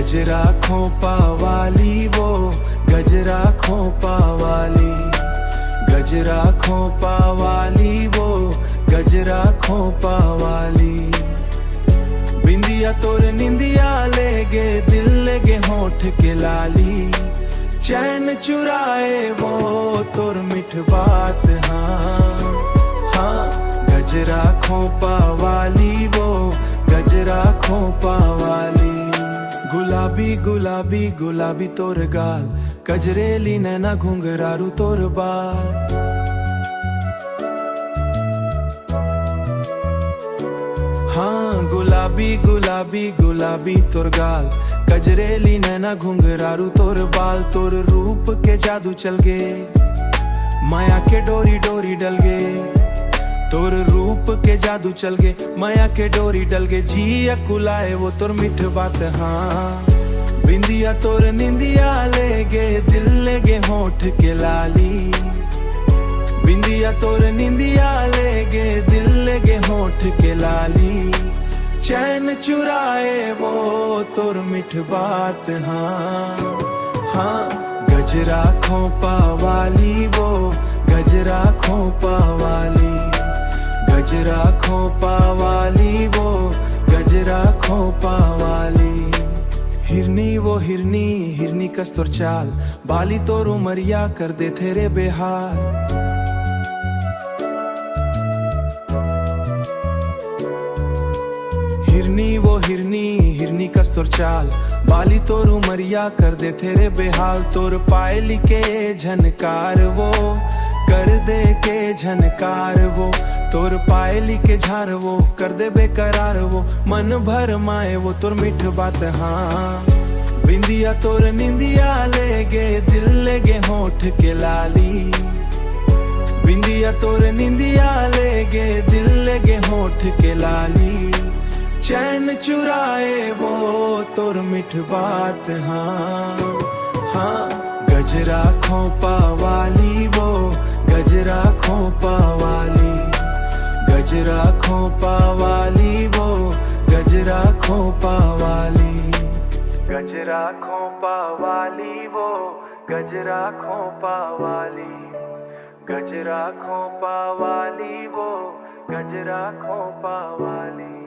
गजरा खोपा वाली वो, गजरा खोपा वाली, गजरा खोपा वाली वो, गजरा खोपा वाली। बिंदिया तोर निंदिया ले गे, दिल ले गे होठ के लाली। चैन चुराए वो तोर मिठ बात, हाँ हाँ। गजरा खोपा वाली वो, गजरा खोपा वाली। गुलाबी गुलाबी गुलाबी तोर गाल, कजरेली नैना घुंघरारू तोर बाल। हाँ गुलाबी गुलाबी गुलाबी तोर गाल, कजरेली नैना घुंघरारू तोर बाल। तोर रूप के जादू चल गे, माया के डोरी डोरी डल गे। तोर रूप के जादू चल गे, माया के डोरी डल गे। जी अकुलाए वो तोर मिठ बात, हाँ। बिंदिया तोर निंदिया ले गे, दिल ले गे होठ के लाली। बिंदिया तोर निंदिया ले गे, दिल ले गे होठ के लाली। चैन चुराए वो तोर मिठ बात, हाँ हाँ। गजरा खोपा वाली वो, गजरा खोपा वाली, गजरा खोपा वाली वो, गजरा खोपा वाली। हिरनी वो हिरनी, हिरनी कस तोर चाल, बाली तोर उमरिया कर दे तेरे बेहाल। हिरनी वो हिरनी, हिरनी कस तोर चाल, बाली तोर उमरिया कर दे तेरे बेहाल। तोर पायली के झनकार वो, कर दे के झनकार वो। तोर पायली के झार वो, कर दे बेकरार वो। मन भर माए वो तोर मिठ बात, हाँ। बिंदिया तोर निंदिया ले गे, दिल ले गे होठ के लाली। बिंदिया तोर निंदिया ले गे, दिल ले गे होठ के लाली। चैन चुराए वो तोर मिठ बात, हाँ हाँ। गजरा खोपा वाली वो, गजरा खोपा वाली, गजरा खोपा वाली वो, गजरा खोपा वाली। गजरा खोपा वाली वो, गजरा खोपा वाली, गजरा खोपा वाली वो, गजरा खोपा वाली।